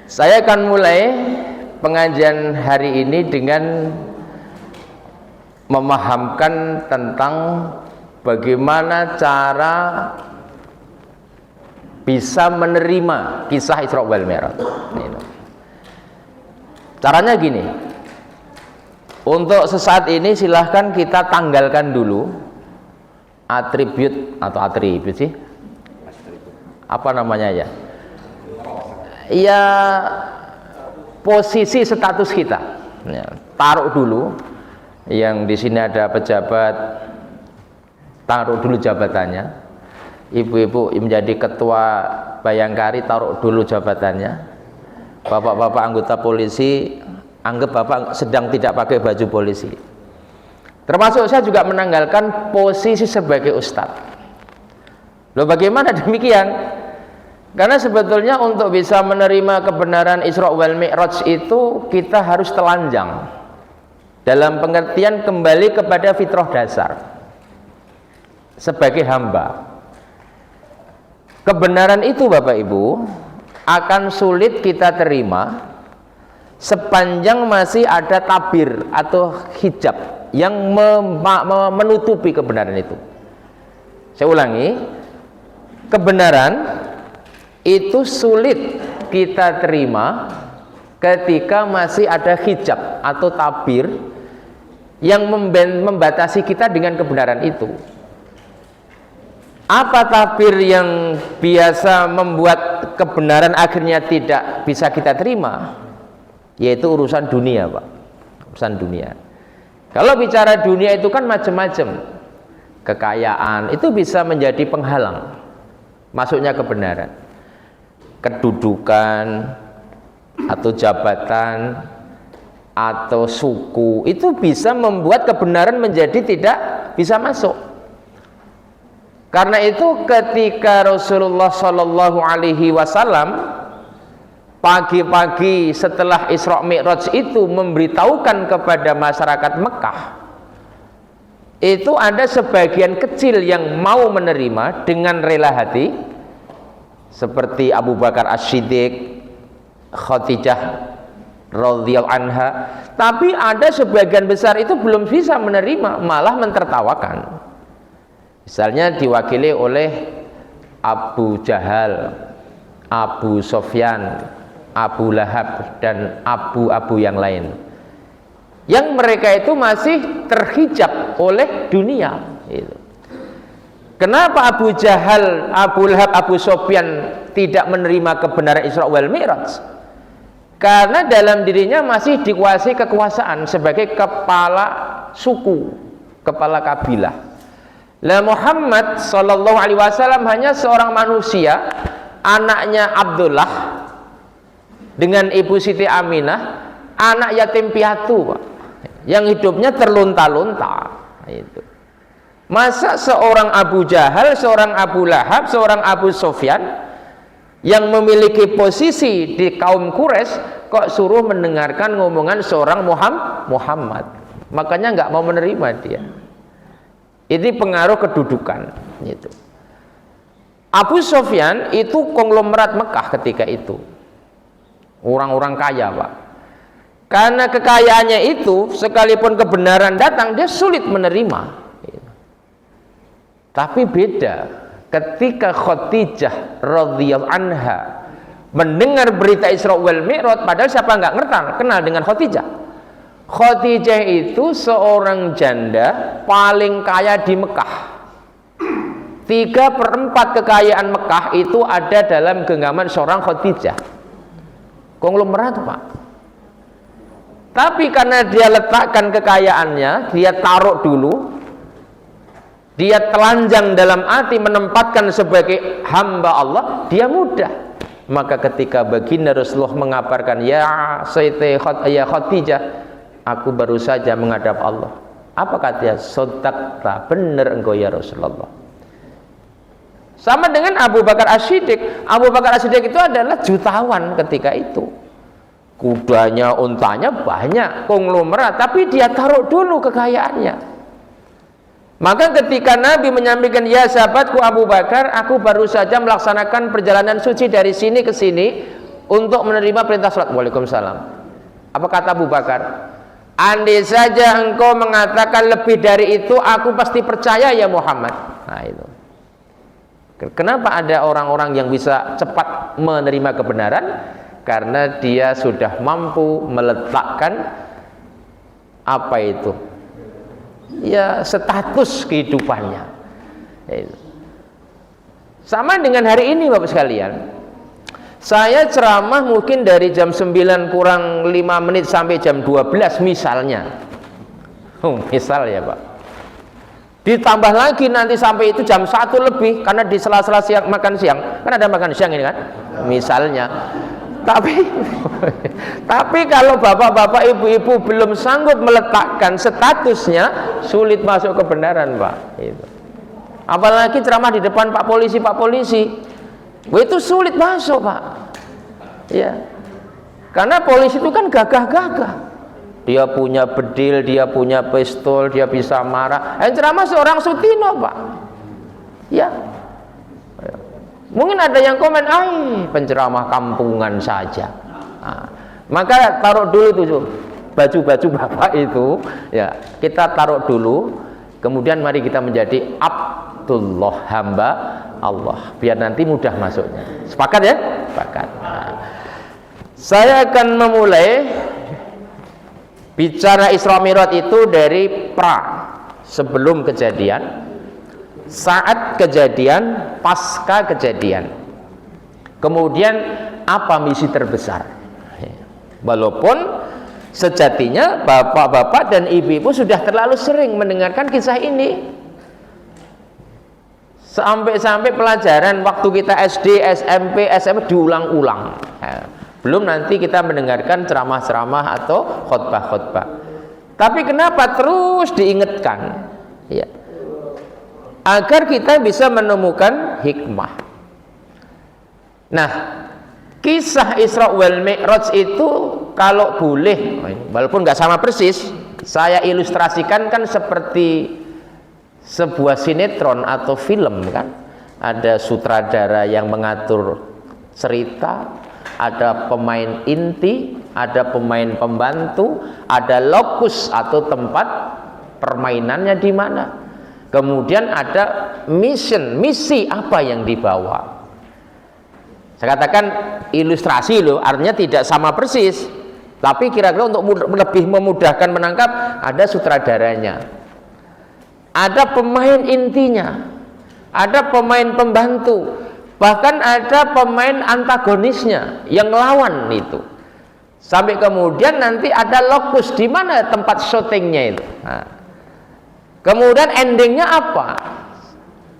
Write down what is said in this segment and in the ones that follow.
Saya akan mulai pengajian hari ini dengan memahamkan tentang bagaimana cara bisa menerima kisah Isra wal Mi'raj. Caranya gini. Untuk sesaat ini silahkan kita tanggalkan dulu atribut sih. Apa namanya ya? Ya, posisi status kita. Ya, taruh dulu. Yang di sini ada pejabat, taruh dulu jabatannya. Ibu-ibu menjadi ketua Bayangkari, taruh dulu jabatannya. Bapak-bapak anggota polisi, anggap bapak sedang tidak pakai baju polisi. Termasuk saya juga menanggalkan posisi sebagai ustadz. Loh, bagaimana demikian? Karena sebetulnya untuk bisa menerima kebenaran Isra wal Mi'raj itu kita harus telanjang, dalam pengertian kembali kepada fitrah dasar sebagai hamba. Kebenaran itu Bapak Ibu akan sulit kita terima sepanjang masih ada tabir atau hijab yang menutupi kebenaran itu. Saya ulangi, kebenaran itu sulit kita terima ketika masih ada hijab atau tabir yang membatasi kita dengan kebenaran itu. Apa tabir yang biasa membuat kebenaran akhirnya tidak bisa kita terima? Yaitu urusan dunia, Pak. Urusan dunia. Kalau bicara dunia itu kan macam-macam. Kekayaan itu bisa menjadi penghalang masuknya kebenaran. Kedudukan atau jabatan atau suku itu bisa membuat kebenaran menjadi tidak bisa masuk. Karena itu ketika Rasulullah Shallallahu Alaihi Wasallam pagi-pagi setelah Isra Mi'raj itu memberitahukan kepada masyarakat Mekah, itu ada sebagian kecil yang mau menerima dengan rela hati, seperti Abu Bakar As-Siddiq, Khadijah radhiyallahu anha. Tapi ada sebagian besar itu belum bisa menerima, malah mentertawakan. Misalnya diwakili oleh Abu Jahal, Abu Sofyan, Abu Lahab, dan abu-abu yang lain, yang mereka itu masih terhijab oleh dunia. Kenapa Abu Jahal, Abu Lahab, Abu Sofyan tidak menerima kebenaran Isra wal Mi'raj? Karena dalam dirinya masih dikuasai kekuasaan sebagai kepala suku, kepala kabilah. Lah Muhammad Sallallahu Alaihi Wasallam hanya seorang manusia, anaknya Abdullah dengan ibu Siti Aminah, anak yatim piatu, Pak, yang hidupnya terlunta-lunta. Itu. Masa seorang Abu Jahal, seorang Abu Lahab, seorang Abu Sofyan yang memiliki posisi di kaum Quraisy kok suruh mendengarkan ngomongan seorang Muhammad? Makanya nggak mau menerima dia. Ini pengaruh kedudukan. Gitu. Abu Sofyan itu konglomerat Mekah ketika itu, orang-orang kaya, Pak. Karena kekayaannya itu, sekalipun kebenaran datang, dia sulit menerima. Tapi beda ketika Khadijah radhiyallahu anha mendengar berita Isra wal Mi'raj, padahal siapa nggak kenal dengan Khadijah. Khadijah itu seorang janda paling kaya di Mekah. 3/4 kekayaan Mekah itu ada dalam genggaman seorang Khadijah. Konglomerat, Pak. Tapi karena dia letakkan kekayaannya, dia taruh dulu, dia telanjang dalam arti menempatkan sebagai hamba Allah, dia mudah. Maka ketika baginda Rasulullah mengabarkan, ya Khadijah, aku baru saja menghadap Allah. Apa katanya? Sodakta, benar engkau ya Rasulullah. Sama dengan Abu Bakar As-Siddiq. Abu Bakar As-Siddiq itu adalah jutawan ketika itu. Kudanya, untanya banyak, konglomerat, tapi dia taruh dulu kekayaannya. Maka ketika Nabi menyampaikan, ya sahabatku Abu Bakar, aku baru saja melaksanakan perjalanan suci dari sini ke sini, untuk menerima perintah salat. Waalaikumsalam. Apa kata Abu Bakar? Andai saja engkau mengatakan lebih dari itu, aku pasti percaya ya Muhammad. Nah itu. Kenapa ada orang-orang yang bisa cepat menerima kebenaran? Karena dia sudah mampu meletakkan apa itu? Ya, status kehidupannya. Sama dengan hari ini Bapak sekalian. Saya ceramah mungkin dari jam 9 kurang 5 menit sampai jam 12 misalnya. Misal ya Pak. Ditambah lagi nanti sampai itu jam 1 lebih karena di sela-sela siang makan siang. Kan ada makan siang ini kan? Misalnya. Tapi kalau bapak-bapak ibu-ibu belum sanggup meletakkan statusnya, sulit masuk kebenaran Pak. Itu. Apalagi ceramah di depan Pak Polisi. Itu sulit masuk Pak. Ya. Karena polisi itu kan gagah-gagah. Dia punya bedil, dia punya pistol, dia bisa marah. Ceramah seorang Sutino Pak. Ya. Mungkin ada yang komen, penceramah kampungan saja. Nah, maka taruh dulu itu baju-baju bapak itu, ya kita taruh dulu. Kemudian mari kita menjadi Abdullah, hamba Allah, biar nanti mudah masuknya. Sepakat ya? Sepakat. Nah, saya akan memulai bicara Isra Mi'raj itu dari sebelum kejadian, saat kejadian, pasca kejadian, kemudian apa misi terbesar. Walaupun sejatinya bapak-bapak dan ibu-ibu sudah terlalu sering mendengarkan kisah ini, sampai pelajaran waktu kita SD, SMP, SMA diulang-ulang. Belum nanti kita mendengarkan ceramah-ceramah atau khotbah-khotbah. Tapi kenapa terus diingatkan? Ya, agar kita bisa menemukan hikmah. Nah, kisah Isra wal Mi'raj itu kalau boleh, walaupun nggak sama persis, saya ilustrasikan kan seperti sebuah sinetron atau film kan. Ada sutradara yang mengatur cerita, ada pemain inti, ada pemain pembantu, ada lokus atau tempat permainannya di mana. Kemudian ada misi apa yang dibawa. Saya katakan ilustrasi loh, artinya tidak sama persis. Tapi kira-kira untuk lebih memudahkan menangkap, ada sutradaranya, ada pemain intinya, ada pemain pembantu, bahkan ada pemain antagonisnya yang lawan itu. Sampai kemudian nanti ada lokus di mana tempat syutingnya itu. Nah, kemudian endingnya apa?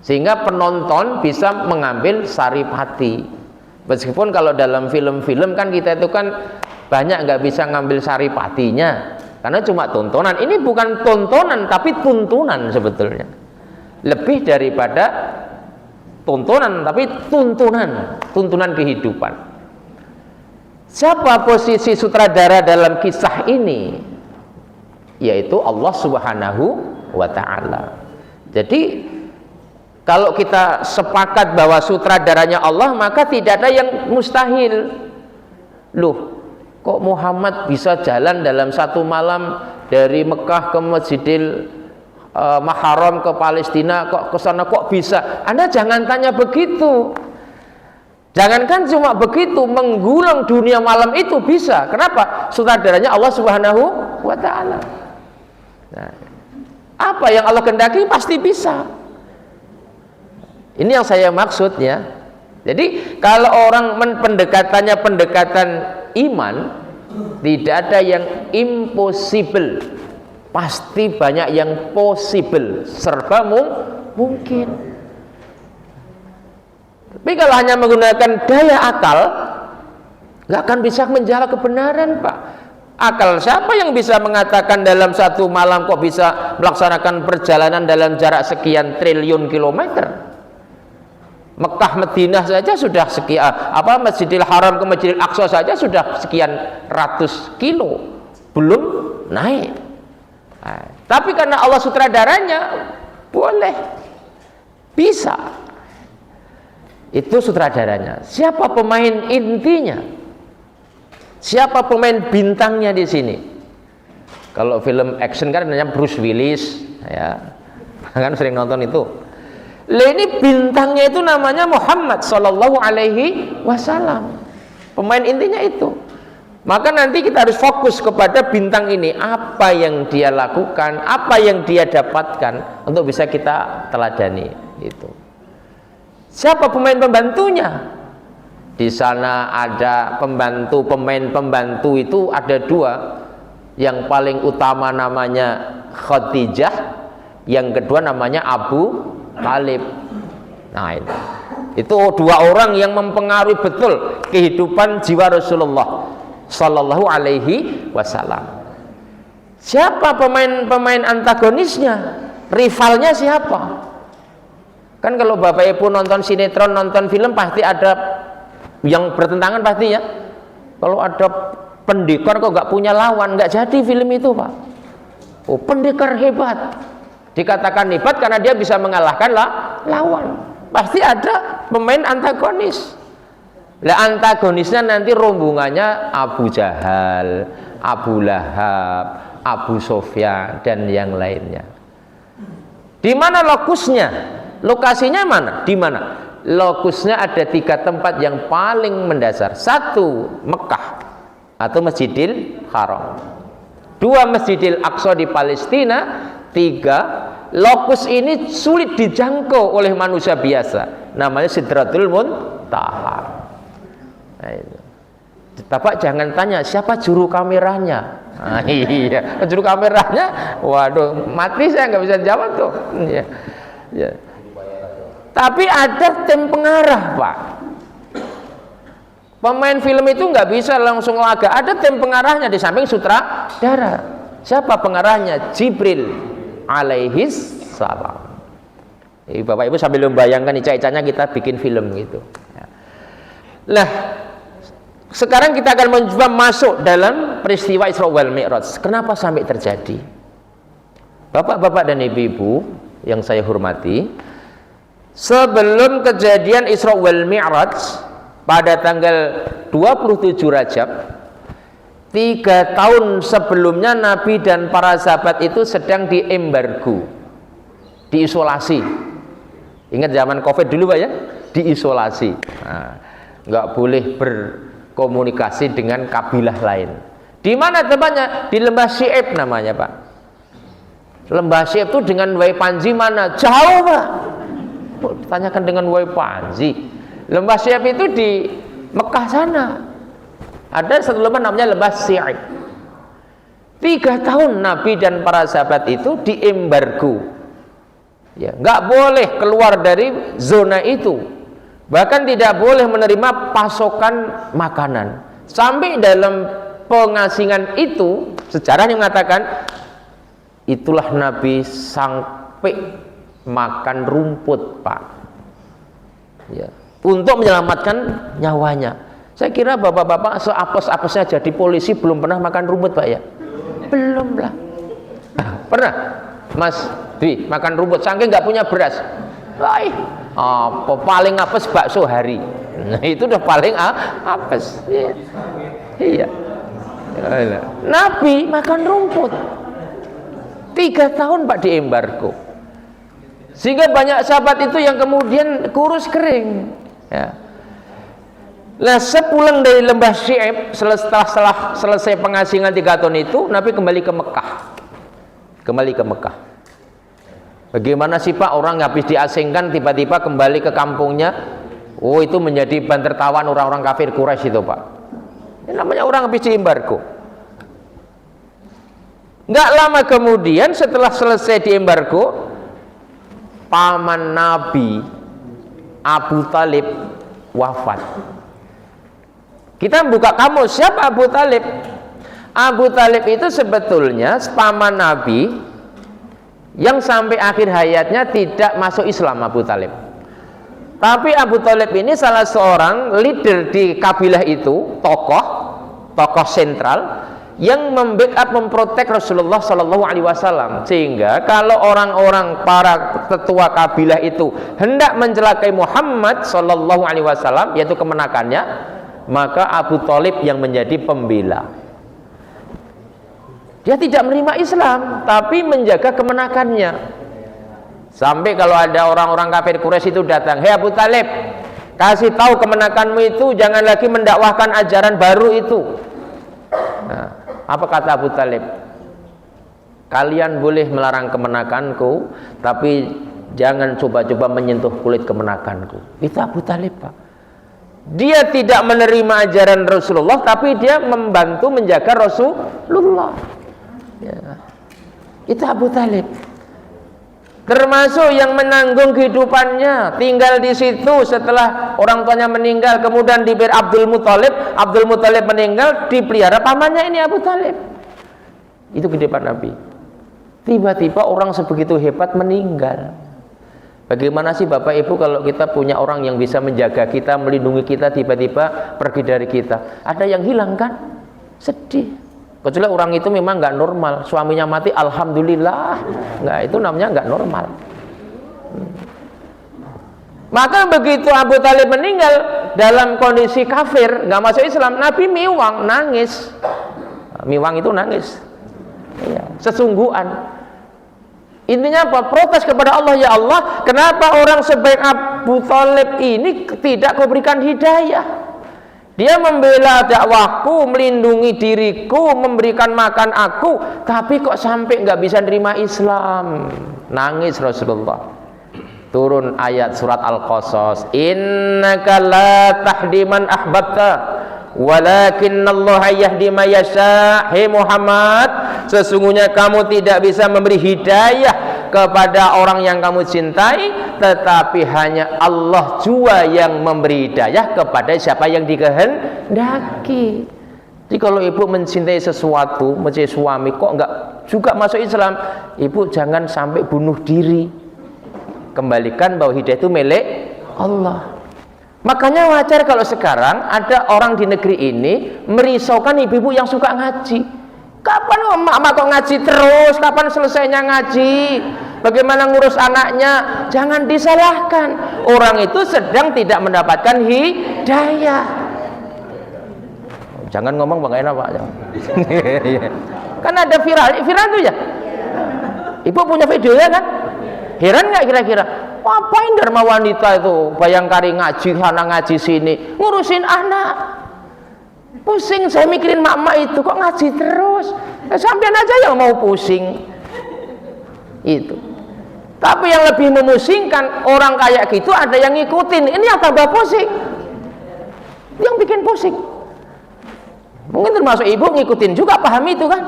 Sehingga penonton bisa mengambil saripati. Meskipun kalau dalam film-film kan kita itu kan banyak nggak bisa ngambil saripatinya, karena cuma tontonan. Ini bukan tontonan tapi tuntunan sebetulnya. Lebih daripada tontonan tapi tuntunan kehidupan. Siapa posisi sutradara dalam kisah ini? Yaitu Allah Subhanahu wa ta'ala. Jadi kalau kita sepakat bahwa sutradaranya Allah, maka tidak ada yang mustahil. Loh, kok Muhammad bisa jalan dalam satu malam dari Mekah ke Masjidil Haram ke Palestina, kok ke sana kok bisa? Anda jangan tanya begitu. Jangankan cuma begitu, menggulang dunia malam itu bisa. Kenapa? Sutradaranya Allah Subhanahu wa ta'ala. Nah, apa yang Allah kehendaki pasti bisa. Ini yang saya maksudnya. Jadi kalau orang pendekatannya pendekatan iman, tidak ada yang impossible, pasti banyak yang possible, serba mungkin. Tapi kalau hanya menggunakan daya akal, nggak akan bisa menjawab kebenaran, Pak. Akal siapa yang bisa mengatakan dalam satu malam kok bisa melaksanakan perjalanan dalam jarak sekian triliun kilometer? Mekah Madinah saja sudah sekian, Masjidil Haram ke Masjidil Aqsa saja sudah sekian ratus kilo, belum naik. Nah, tapi karena Allah sutradaranya, boleh, bisa. Itu sutradaranya. Siapa pemain intinya? Siapa pemain bintangnya di sini? Kalau film action kan namanya Bruce Willis, ya. Kan sering nonton itu. Lah ini bintangnya itu namanya Muhammad sallallahu alaihi wasallam. Pemain intinya itu. Maka nanti kita harus fokus kepada bintang ini, apa yang dia lakukan, apa yang dia dapatkan untuk bisa kita teladani itu. Siapa pemain pembantunya? Di sana ada pemain pembantu itu ada dua. Yang paling utama namanya Khadijah, yang kedua namanya Abu Talib. Nah itu dua orang yang mempengaruhi betul kehidupan jiwa Rasulullah sallallahu alaihi wasallam. Siapa pemain antagonisnya? Rivalnya siapa? Kan kalau Bapak Ibu nonton sinetron, nonton film pasti ada yang bertentangan pasti ya. Kalau ada pendekar kok nggak punya lawan, nggak jadi film itu Pak. Oh pendekar hebat, dikatakan hebat karena dia bisa mengalahkan lawan. Pasti ada pemain antagonis. Lah antagonisnya nanti rombongannya Abu Jahal, Abu Lahab, Abu Sufyan dan yang lainnya. Di mana lokusnya? Lokasinya mana? Di mana? Lokusnya ada 3 tempat yang paling mendasar. 1 Mekah atau Masjidil Haram, 2 Masjidil Aqsa di Palestina, 3 lokus ini sulit dijangkau oleh manusia biasa, namanya Sidratul Muntaha. Nah, itu. Bapak jangan tanya siapa juru kameranya. Nah, iya, juru kameranya, waduh, mati saya nggak bisa jawab tuh. Ya. Ya. Tapi ada tim pengarah Pak. Pemain film itu nggak bisa langsung laga, ada tim pengarahnya di samping sutradara. Siapa pengarahnya? Jibril alaihis salam. Bapak Ibu sambil membayangkan ica-icanya kita bikin film gitu. Nah, sekarang kita akan mencoba masuk dalam peristiwa Isra wal Mi'raj. Kenapa sampai terjadi? Bapak-bapak dan ibu-ibu yang saya hormati, sebelum kejadian Isra wal Mi'raj pada tanggal 27 Rajab, 3 tahun sebelumnya Nabi dan para sahabat itu sedang diembargo, diisolasi. Ingat zaman Covid dulu Pak ya, diisolasi. Nah, nggak boleh berkomunikasi dengan kabilah lain. Di mana tempatnya? Di Lembah Syi'ib namanya Pak. Lembah Syi'ib itu dengan Wai Panji mana? Jauh Pak. Tanyakan dengan Wai Panji. Lembah Syi'ib itu di Mekah sana. Ada satu lembah namanya Lembah Syi'ib. 3 tahun Nabi dan para sahabat itu diembargo. Ya, nggak boleh keluar dari zona itu. Bahkan tidak boleh menerima pasokan makanan. Sampai dalam pengasingan itu, sejarahnya mengatakan itulah Nabi sampai makan rumput Pak. Ya, untuk menyelamatkan nyawanya. Saya kira bapak-bapak seapes-apesnya jadi polisi belum pernah makan rumput Pak ya? Belum lah. Pernah Mas Dwi makan rumput saking nggak punya beras? Apa paling apes bakso hari. Nah itu udah paling apes. Iya. Nabi makan rumput 3 tahun Pak diembargo, sehingga banyak sahabat itu yang kemudian kurus kering ya. Nah sepulang dari Lembah Syi'ib, setelah selesai pengasingan 3 tahun itu, Nabi kembali ke Mekah. Kembali ke Mekah. Bagaimana sih Pak orang habis diasingkan tiba-tiba kembali ke kampungnya? Oh itu menjadi bahan tertawan orang-orang kafir Quraisy itu Pak. Ini namanya orang habis diembargo. Nggak lama kemudian setelah selesai diembargo, paman Nabi Abu Talib wafat. Kita buka kamus, siapa Abu Talib? Abu Talib itu sebetulnya paman Nabi yang sampai akhir hayatnya tidak masuk Islam. Abu Talib, tapi Abu Talib ini salah seorang leader di kabilah itu, tokoh sentral yang membackup, memprotek Rasulullah Shallallahu Alaihi Wasallam, sehingga kalau orang-orang para tetua kabilah itu hendak mencelakai Muhammad Shallallahu Alaihi Wasallam, yaitu kemenakannya, maka Abu Thalib yang menjadi pembela. Dia tidak menerima Islam, tapi menjaga kemenakannya. Sampai kalau ada orang-orang kafir Quraisy itu datang, "Hei Abu Thalib, kasih tahu kemenakanmu itu, jangan lagi mendakwahkan ajaran baru itu." Nah, apa kata Abu Thalib? "Kalian boleh melarang kemenakanku, tapi jangan coba-coba menyentuh kulit kemenakanku." Itu Abu Thalib, Pak. Dia tidak menerima ajaran Rasulullah, tapi dia membantu menjaga Rasulullah. Ya. Itu Abu Thalib. Termasuk yang menanggung kehidupannya, tinggal di situ setelah orang tuanya meninggal, kemudian diberi Abdul Muthalib. Abdul Muthalib meninggal, dipelihara pamannya ini Abu Thalib. Itu kehidupan Nabi. Tiba-tiba orang sebegitu hebat meninggal. Bagaimana sih Bapak Ibu kalau kita punya orang yang bisa menjaga kita, melindungi kita, tiba-tiba pergi dari kita? Ada yang hilang kan? Sedih. Kecuali orang itu memang nggak normal, suaminya mati, alhamdulillah, nggak, itu namanya nggak normal. Maka begitu Abu Thalib meninggal dalam kondisi kafir, nggak masuk Islam, Nabi miwang, nangis. Miwang itu nangis, ya, sesungguhan. Intinya apa? Protes kepada Allah, ya Allah, kenapa orang sebaik Abu Thalib ini tidak kau berikan hidayah? Dia membela dakwahku, melindungi diriku, memberikan makan aku, tapi kok sampai nggak bisa nerima Islam. Nangis Rasulullah. Turun ayat surat Al-Qasas, innaka la tahdi man ahbabta walakinnallaha yahdi may yasha. Hei Muhammad, sesungguhnya kamu tidak bisa memberi hidayah kepada orang yang kamu cintai, tetapi hanya Allah jua yang memberi hidayah kepada siapa yang dikehendaki. Jadi kalau ibu mencintai sesuatu, mencintai suami, kok enggak juga masuk Islam, ibu jangan sampai bunuh diri. Kembalikan bahwa hidayah itu milik Allah. Makanya wajar kalau sekarang ada orang di negeri ini merisaukan ibu-ibu yang suka ngaji. Kapan emak kok ngaji terus? Kapan selesainya ngaji? Bagaimana ngurus anaknya? Jangan disalahkan. Orang itu sedang tidak mendapatkan hidayah. Jangan ngomong Bang enak Pak. Kan ada viral itu ya. Ibu punya videonya kan? Heran nggak kira-kira? Ngapain Dharma Wanita itu Bayangkari ngaji sana ngaji sini, ngurusin anak? Pusing saya mikirin mak-mak itu, kok ngaji terus? Sampean aja yang mau pusing. Itu. Tapi yang lebih memusingkan, orang kayak gitu ada yang ngikutin. Ini yang tambah pusing. Yang bikin pusing. Mungkin termasuk ibu ngikutin juga, paham itu kan?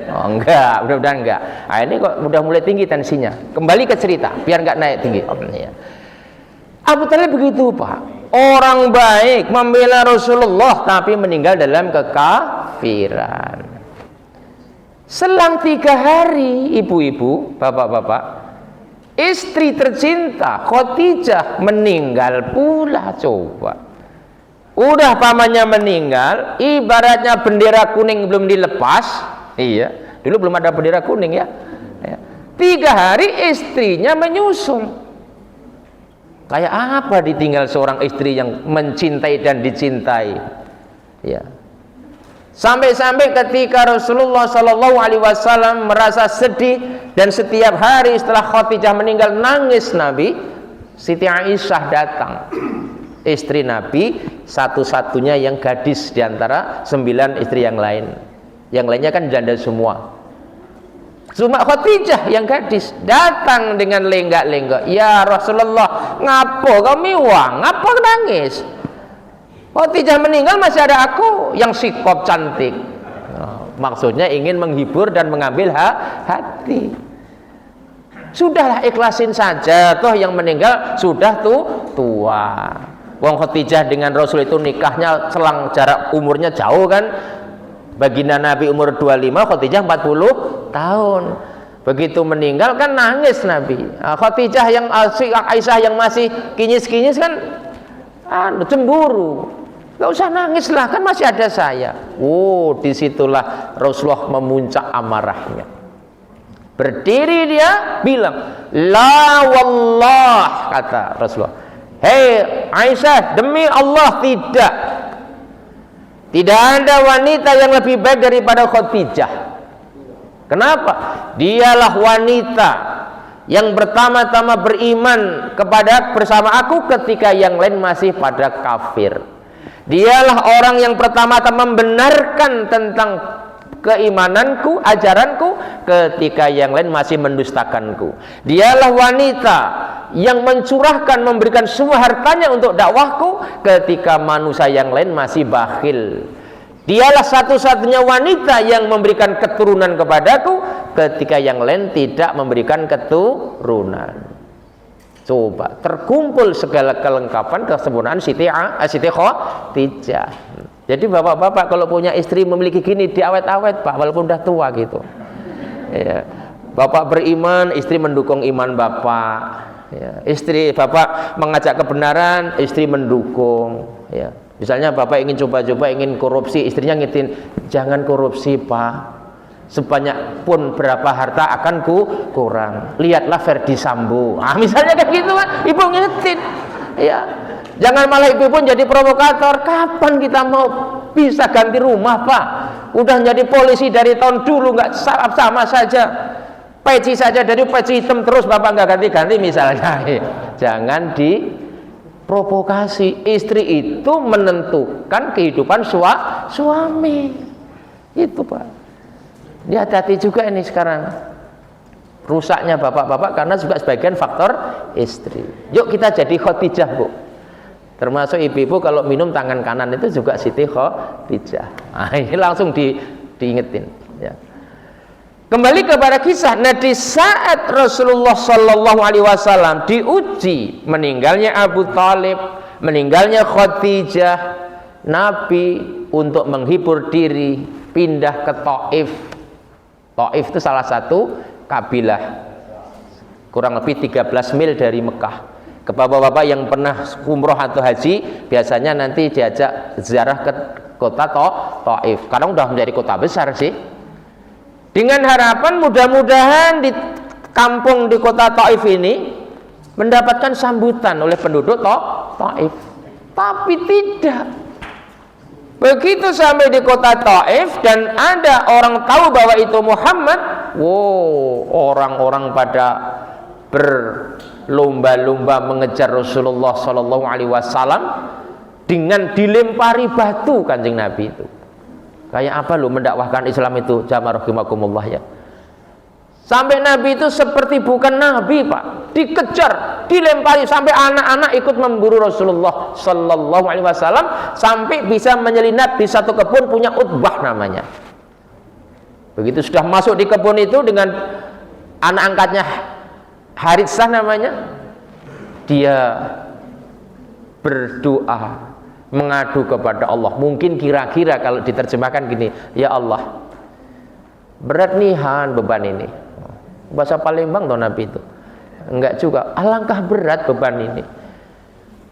Oh enggak, mudah-mudahan enggak. Nah, ini kok udah mulai tinggi tensinya. Kembali ke cerita, biar enggak naik tinggi. Abu Thalib begitu Pak. Orang baik membela Rasulullah tapi meninggal dalam kekafiran. Selang 3 hari, ibu-ibu, bapak-bapak, istri tercinta Khadijah meninggal pula. Coba, udah pamannya meninggal, ibaratnya bendera kuning belum dilepas. Iya, dulu belum ada bendera kuning ya. 3 hari istrinya menyusul. Kayak apa ditinggal seorang istri yang mencintai dan dicintai? Ya. Sampai-sampai ketika Rasulullah Shallallahu Alaihi Wasallam merasa sedih dan setiap hari setelah Khadijah meninggal nangis Nabi, Siti Aisyah datang, istri Nabi satu-satunya yang gadis di antara 9 istri yang lain. Yang lainnya kan janda semua. Cuma Khadijah yang gadis datang dengan lenggak-lenggak. Ya Rasulullah, ngapo kau miwang? Ngapo nangis? Khadijah meninggal masih ada aku yang sikap cantik. Maksudnya ingin menghibur dan mengambil hati. Sudahlah ikhlasin saja, toh yang meninggal sudah tua. Wong Khadijah dengan Rasul itu nikahnya selang jarak umurnya jauh kan. Baginda Nabi umur 25, Khadijah 40 tahun. Begitu meninggal kan nangis Nabi. Khadijah yang Aisyah yang masih kinyis-kinyis kan cemburu. Gak usah nangis lah, kan masih ada saya. Oh, disitulah Rasulullah memuncak amarahnya. Berdiri dia bilang, la wallah, kata Rasulullah. Hei Aisyah, demi Allah tidak. Tidak ada wanita yang lebih baik daripada Khadijah. Kenapa? Dialah wanita yang pertama-tama beriman bersama aku ketika yang lain masih pada kafir. Dialah orang yang pertama-tama membenarkan tentang keimananku, ajaranku ketika yang lain masih mendustakanku. Dialah wanita yang mencurahkan, memberikan semua hartanya untuk dakwahku ketika manusia yang lain masih bakhil. Dialah satu-satunya wanita yang memberikan keturunan kepadaku ketika yang lain tidak memberikan keturunan. Coba, terkumpul segala kelengkapan kesempurnaan Siti Khadijah. Jadi bapak-bapak kalau punya istri memiliki gini, diawet-awet Pak, walaupun udah tua gitu ya. Bapak beriman, istri mendukung iman bapak ya. Istri bapak mengajak kebenaran, istri mendukung ya. Misalnya bapak ingin coba-coba, ingin korupsi, istrinya ngingetin, jangan korupsi Pak, sebanyak pun berapa harta akan kurang, lihatlah Ferdi Sambo, misalnya kayak gitu kan, ibu ngingetin ya. Jangan malah ibu pun jadi provokator. Kapan kita mau bisa ganti rumah Pak? Udah jadi polisi dari tahun dulu, nggak sama saja, peci saja dari peci hitam terus bapak nggak ganti-ganti misalnya. Jangan diprovokasi. Istri itu menentukan kehidupan suami. Itu Pak. Ini hati-hati juga ini sekarang. Rusaknya bapak-bapak karena juga sebagian faktor istri. Yuk kita jadi Khadijah Bu. Termasuk ibu-ibu kalau minum tangan kanan itu juga Siti Khadijah. Ini langsung diingetin ya. Kembali kepada kisah. Nah, di saat Rasulullah Shallallahu Alaihi Wasallam diuji, meninggalnya Abu Talib, meninggalnya Khadijah, Nabi untuk menghibur diri pindah ke Taif. Taif itu salah satu kabilah kurang lebih 13 mil dari Mekah. Ke bapak-bapak yang pernah umroh atau haji, biasanya nanti diajak ziarah ke kota Taif. Sekarang udah menjadi kota besar sih. Dengan harapan mudah-mudahan di kampung di kota Taif ini mendapatkan sambutan oleh penduduk Taif. Tapi tidak. Begitu sampai di kota Taif dan ada orang tahu bahwa itu Muhammad, orang-orang pada berlomba-lomba mengejar Rasulullah Shallallahu Alaihi Wasallam dengan dilempari batu Kanjeng Nabi itu. Kayak apa lo mendakwahkan Islam itu, jamaah rahimakumullah ya. Sampai Nabi itu seperti bukan Nabi Pak, dikejar, dilempari sampai anak-anak ikut memburu Rasulullah Shallallahu Alaihi Wasallam sampai bisa menyelinap di satu kebun punya Utbah namanya. Begitu sudah masuk di kebun itu dengan anak angkatnya Haritsah namanya, dia berdoa mengadu kepada Allah. Mungkin kira-kira kalau diterjemahkan gini, ya Allah, berat nihan beban ini. Bahasa Palembang toh Nabi itu enggak juga, alangkah berat beban ini.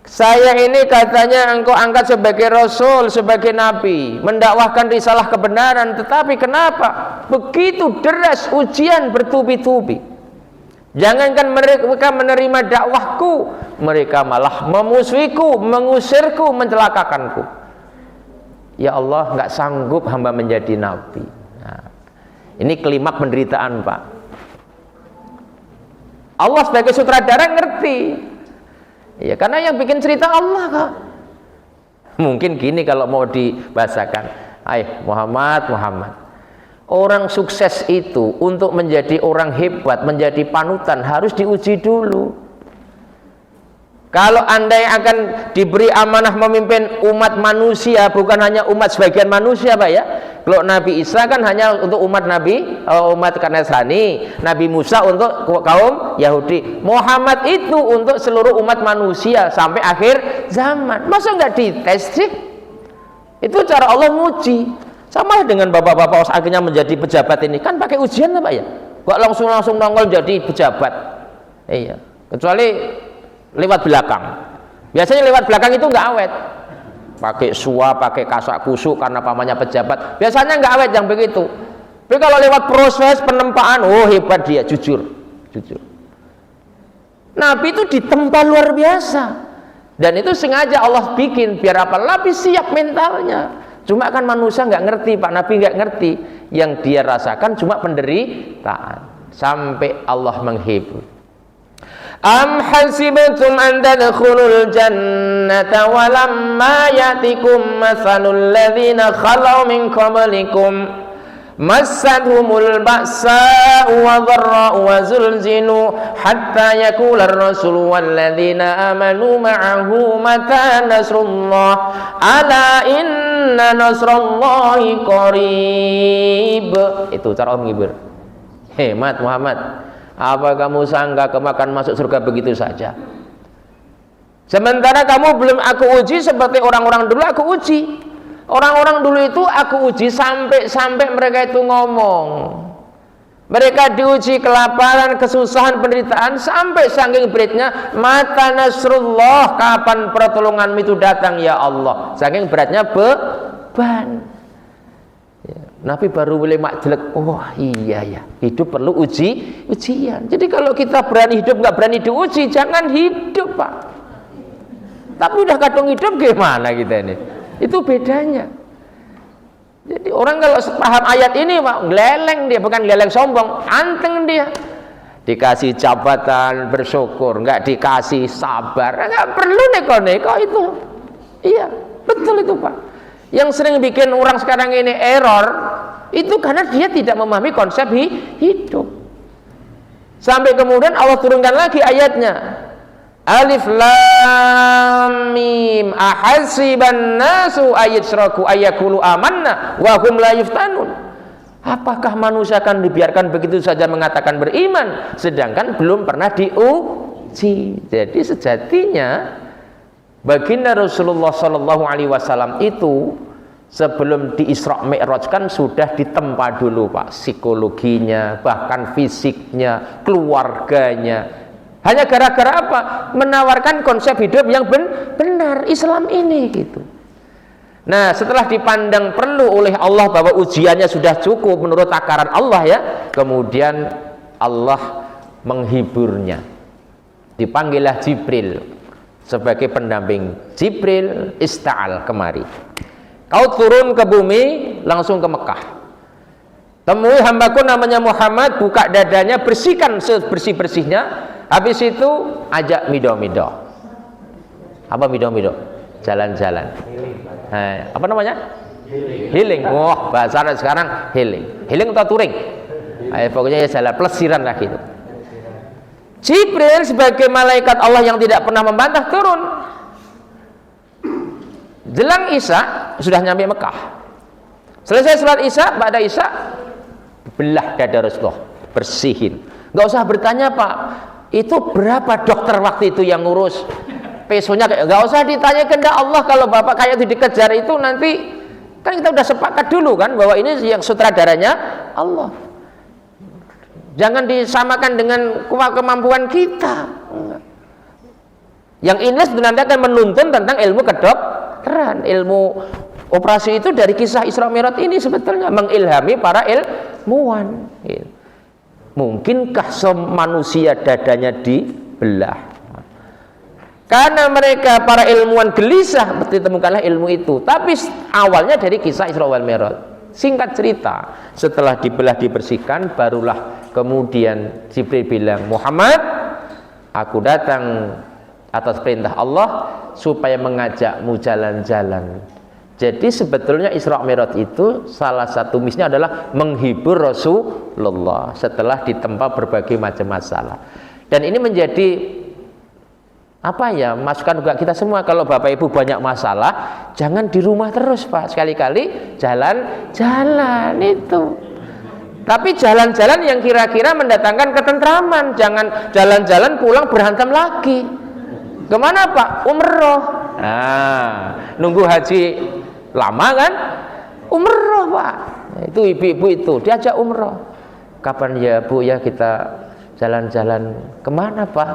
Saya ini katanya engkau angkat sebagai Rasul, sebagai Nabi, mendakwahkan risalah kebenaran, tetapi kenapa begitu deras ujian bertubi-tubi? Jangankan mereka menerima dakwahku, mereka malah memusuhiku, mengusirku, mencelakakanku. Ya Allah, nggak sanggup hamba menjadi nabi. Nah, ini klimaks penderitaan Pak. Allah sebagai sutradara ngerti. Ya, karena yang bikin cerita Allah kok. Mungkin gini kalau mau dibahasakan, Muhammad. Orang sukses itu untuk menjadi orang hebat, menjadi panutan harus diuji dulu. Kalau Anda yang akan diberi amanah memimpin umat manusia, bukan hanya umat sebagian manusia Pak ya. Kalau Nabi Isa kan hanya untuk umat umat Nasrani, Nabi Musa untuk kaum Yahudi, Muhammad itu untuk seluruh umat manusia sampai akhir zaman. Masa nggak dites sih? Itu cara Allah nguji. Sama dengan bapak-bapak akhirnya menjadi pejabat ini kan pakai ujian Pak ya, nggak langsung nongol jadi pejabat. Iya, kecuali lewat belakang. Biasanya lewat belakang itu nggak awet, pakai suap, pakai kasak kusuk karena pamannya pejabat. Biasanya nggak awet yang begitu. Tapi kalau lewat proses penempaan, hebat dia, jujur. Nabi itu ditempa luar biasa, dan itu sengaja Allah bikin biar apa? Lapis siap mentalnya. Cuma kan manusia nggak ngerti, Pak Nabi nggak ngerti. Yang dia rasakan cuma penderitaan. Sampai Allah menghibur. Am hasibtum an tadkhulul jannata walamma yatikum mathalul ladzina khalau min qablikum massadhumul ba'sa'u wa dharra'u wa zulzilu hatta yaqula ar-rasulu wal ladzina amanu ma'ahu mata nasrullah ala inna nasrallahi qarib. Itu cara menghibur. Hemat Muhammad, apa kamu sangka kamu akan masuk surga begitu saja? Sementara kamu belum aku uji seperti orang-orang dulu aku uji. Orang-orang dulu itu aku uji sampai mereka itu ngomong. Mereka diuji kelaparan, kesusahan, penderitaan sampai saking beratnya mata nasrullah, kapan pertolonganmu itu datang ya Allah. Saking beratnya beban. Nabi baru boleh makjelek, oh iya ya, hidup perlu ujian. Jadi kalau kita berani hidup nggak berani diuji, jangan hidup Pak. Tapi udah kadung hidup gimana kita ini? Itu bedanya. Jadi orang kalau paham ayat ini Pak, geleleng dia, bukan geleleng sombong, anteng dia. Dikasih jabatan bersyukur, nggak dikasih sabar, nggak perlu neko-neko itu. Iya, betul itu Pak. Yang sering bikin orang sekarang ini error itu karena dia tidak memahami konsep hidup. Sampai kemudian Allah turunkan lagi ayatnya. Alif lam mim ahasiban nasu ayyatsraku ayyakulu amanna wa hum la yuftanun. Apakah manusia akan dibiarkan begitu saja mengatakan beriman sedangkan belum pernah diuji? Jadi sejatinya baginda Rasulullah Shallallahu Alaihi Wasallam itu sebelum di Isra Mi'raj kan sudah ditempa dulu Pak, psikologinya, bahkan fisiknya, keluarganya. Hanya gara-gara apa? Menawarkan konsep hidup yang benar, Islam ini gitu. Nah, setelah dipandang perlu oleh Allah bahwa ujiannya sudah cukup menurut takaran Allah ya, kemudian Allah menghiburnya. Dipanggillah Jibril sebagai pendamping. Jibril ista'al, kemari. Kau turun ke bumi, langsung ke Mekah. Temui hambaku namanya Muhammad, buka dadanya, bersihkan sebersih-bersihnya. Habis itu ajak mido-mido. Apa mido-mido? Jalan-jalan. Apa namanya? Healing. Wah, bahasa Arab sekarang healing. Healing atau touring? Pokoknya ya jalan pelesiran lah gitu. Jibril sebagai malaikat Allah yang tidak pernah membantah turun. Jelang Isya sudah nyampe Mekah. Selesai sholat Isya, pada Isya belah dada Rasulullah, bersihin. Nggak usah bertanya Pak, itu berapa dokter waktu itu yang ngurus pesonya? Nggak usah ditanya kepada Allah. Kalau Bapak kayak itu dikejar itu nanti kan kita udah sepakat dulu kan bahwa ini yang sutradaranya Allah. Jangan disamakan dengan kemampuan kita. Yang ini sebenarnya akan menuntun tentang ilmu kedokteran, ilmu operasi itu dari kisah Isra Mi'raj ini sebetulnya mengilhami para ilmuwan. Mungkinkah manusia dadanya dibelah? Karena mereka para ilmuwan gelisah, ditemukanlah ilmu itu. Tapi awalnya dari kisah Isra wal Mi'raj. Singkat cerita, setelah dibelah dibersihkan, barulah kemudian Jibril bilang, Muhammad, aku datang atas perintah Allah supaya mengajakmu jalan-jalan. Jadi sebetulnya Isra Mi'raj itu salah satu misinya adalah menghibur Rasulullah setelah ditempa berbagai macam masalah. Dan ini menjadi apa ya, masukan juga kita semua. Kalau Bapak Ibu banyak masalah, jangan di rumah terus Pak, sekali-kali jalan-jalan itu. Tapi jalan-jalan yang kira-kira mendatangkan ketentraman. Jangan jalan-jalan pulang berantem lagi. Kemana Pak? Umroh. Nah, nunggu haji lama kan? Umroh Pak. Itu ibu-ibu itu diajak umroh. Kapan ya Bu ya kita jalan-jalan? Kemana Pak?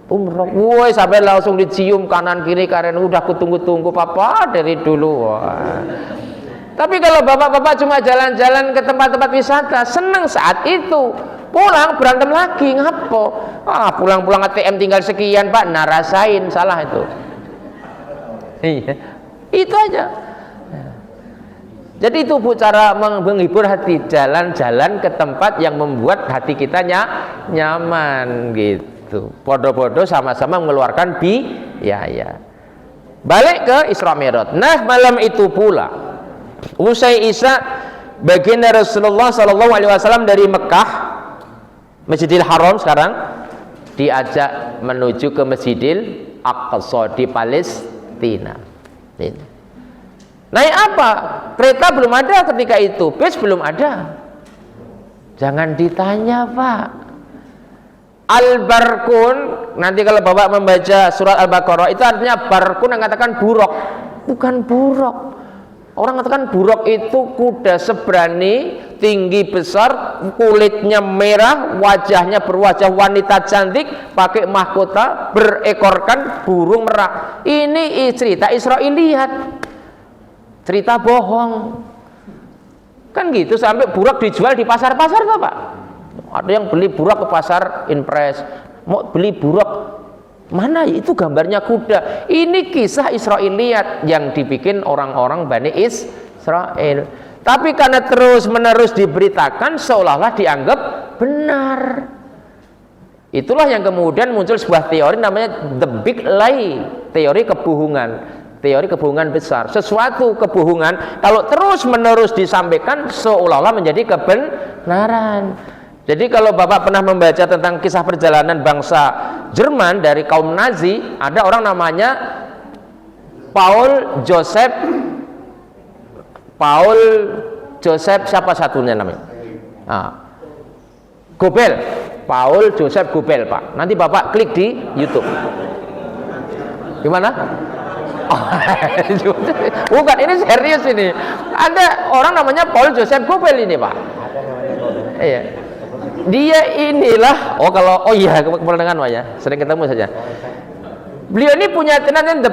Umroh. Woi, sampai langsung dicium kanan kiri karena udah kutunggu-tunggu Papa dari dulu. Wah. Tapi kalau bapak-bapak cuma jalan-jalan ke tempat-tempat wisata, senang saat itu, pulang berantem lagi, ngapo? Pulang-pulang ATM tinggal sekian Pak, nah rasain, salah itu. Iya, itu aja. Jadi itu Bu cara menghibur hati, jalan-jalan ke tempat yang membuat hati kita nyaman gitu. Podo-podo sama-sama mengeluarkan biaya. Balik ke Isra Mi'raj. Nah, malam itu pula usai Isya baginda Rasulullah SAW dari Mekah, Masjidil Haram sekarang, diajak menuju ke Masjidil Aqsa di Palestina. Naik apa? Kereta belum ada ketika itu, bis belum ada. Jangan ditanya Pak. Al-Barkun, nanti kalau Bapak membaca surat Al-Baqarah, itu artinya barkun yang katakan buruk. Bukan buruk. Orang katakan buruk itu kuda sebrani, tinggi besar, kulitnya merah, wajahnya berwajah wanita cantik, pakai mahkota, berekorkan burung merak. Ini cerita Israiliyat, cerita bohong. Kan gitu, sampai buruk dijual di pasar-pasar tuh Pak. Ada yang beli buruk ke pasar Impres, mau beli buruk mana itu gambarnya kuda. Ini kisah Israiliyat yang dibikin orang-orang Bani Israel. Tapi karena terus-menerus diberitakan seolah-olah dianggap benar. Itulah yang kemudian muncul sebuah teori namanya the big lie, teori kebohongan. Teori kebohongan besar. Sesuatu kebohongan kalau terus-menerus disampaikan seolah-olah menjadi kebenaran. Jadi kalau Bapak pernah membaca tentang kisah perjalanan bangsa Jerman dari kaum Nazi, ada orang namanya Paul Joseph siapa satunya namanya? Goebbels, Paul Joseph Goebbels Pak. Nanti Bapak klik di YouTube. Gimana? Bukan, ini serius ini. Ada orang namanya Paul Joseph Goebbels ini Pak. Iya. Dia inilah, oh iya kependengan Pak ya, sering ketemu saja. Beliau ini punya tenan